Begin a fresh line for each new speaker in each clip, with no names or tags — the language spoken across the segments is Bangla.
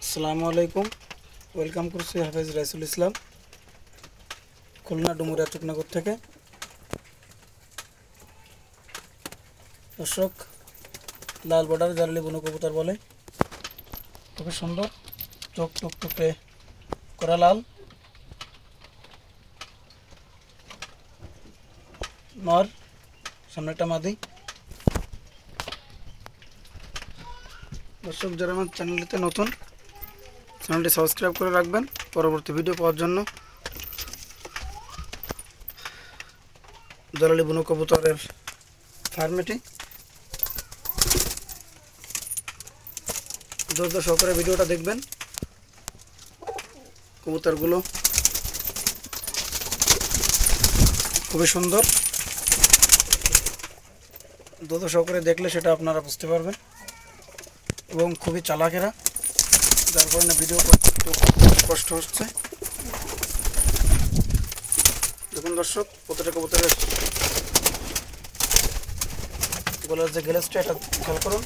আসসালামু আলাইকুম। ওয়েলকাম করছি হাফেজ রাইসুল ইসলাম, খুলনা ডুমুরিয়া চুকনগর থেকে। দর্শক, লাল বর্ডার জারলি বুনো কবুতর বলে, খুবই সুন্দর, চোখ টুকটুকে করা লাল, নর, সামনে একটা মাদি। দর্শক, যারা আমার চ্যানেলটিতে নতুন, চ্যানেলটি সাবস্ক্রাইব করে রাখবেন পরবর্তী ভিডিও পাওয়ার জন্য। জালালি বুনো কবুতরের ফার্মেটি ধৈর্য সহকারে ভিডিওটা দেখবেন। কবুতরগুলো খুবই সুন্দর, ধৈর্য সহকারে দেখলে সেটা আপনারা বুঝতে পারবেন, এবং খুবই চালাকেরা, যার কারণে ভিডিও করতে একটু কষ্ট হচ্ছে। দেখুন দর্শক, প্রতিটা কবুতরের গলার যে গ্লেসটা, এটা খেয়াল করুন।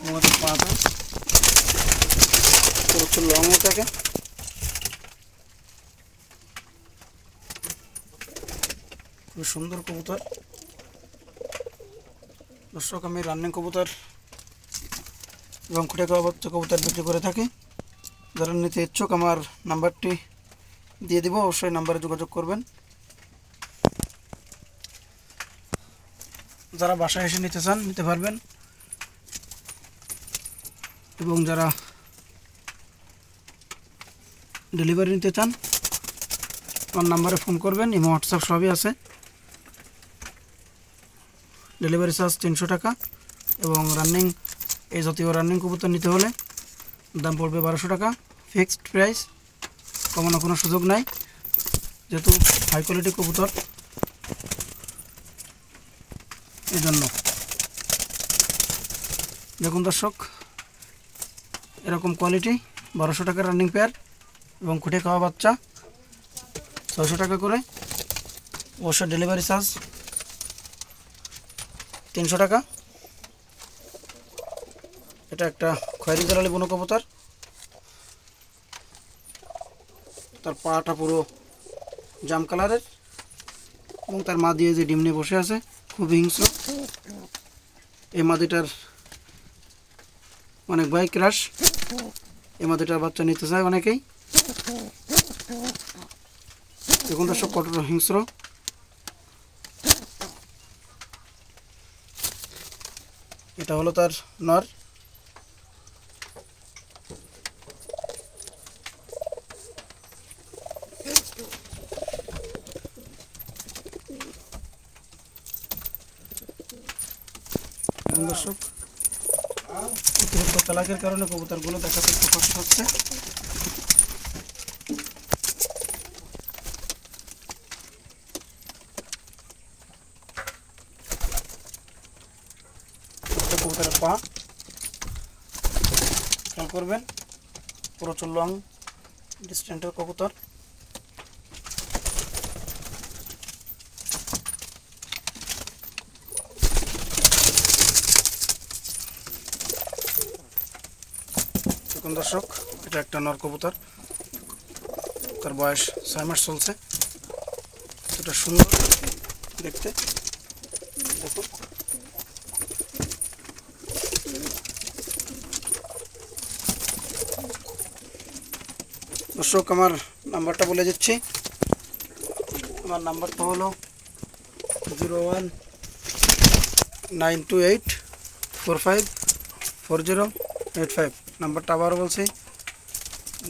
আমাদের পাটা প্রচুর লংও থাকে। খুবই সুন্দর কবুতর। দর্শক, আমি রানিং কবুতর এবং খুঁটে খাওয়া বাচ্চা কবুতর বিক্রি করে থাকি। যারা নিতে ইচ্ছুক, আমার নাম্বারটি দিয়ে দিব, অবশ্যই নাম্বারে যোগাযোগ করবেন। যারা বাসায় এসে নিতে চান, নিতে পারবেন, এবং যারা ডেলিভারি নিতে চান, আমার নাম্বারে ফোন করবেন। ইমো, হোয়াটসঅ্যাপ সবই আছে। ডেলিভারি চার্জ 300 টাকা, এবং রানিং, এই জাতীয় রানিং কবুতর নিতে হলে দাম পড়বে 1200 টাকা। ফিক্সড প্রাইস, কমানোর কোনো সুযোগ নাই, যেহেতু হাই কোয়ালিটি কবুতর, এই জন্য। দেখুন দর্শক, এরকম কোয়ালিটি 1200 টাকার রানিং পেয়ার, এবং খুঁটে খাওয়া বাচ্চা 600 টাকা করে। অবশ্য ডেলিভারি চার্জ 300 টাকা। এটা একটা খয়েরি জালালি বুনো কবুতর। তার পাটা পুরো জাম কালারের, এবং তার মা দিয়ে যে ডিম নিয়ে বসে আছে, খুব হিংস্র। এই মাদিটার অনেক ভাই ক্রাশ। এই মাদিটার বাচ্চা নিতে চায় অনেকেই। দেখুন দর্শক, কতটা হিংস্র। এটা হলো তার নর। দর্শক, অতিরিক্ত চালাকের কারণে কবুতরগুলো দেখাতে একটু কষ্ট হচ্ছে। কবুতরের পা খেয়াল করবেন, প্রচুর লং ডিস্টেন্সের কবুতর। দেখুন দর্শক, এটা একটা নর কবুতর, তার বয়স 6 মাস চলছে। এটা সুন্দর দেখতে, দেখুন। দর্শক, আমার নাম্বারটা বলে দিচ্ছি। আমার নাম্বারটা হলো 01928454085। নাম্বারটা আবারও বলছি,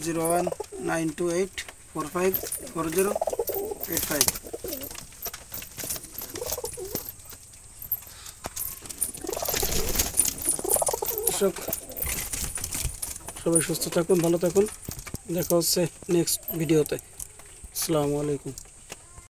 01928454085। দর্শক, সবাই সুস্থ থাকুন, ভালো থাকুন। দেখা হচ্ছে নেক্সট ভিডিওতে। আসসালামু আলাইকুম।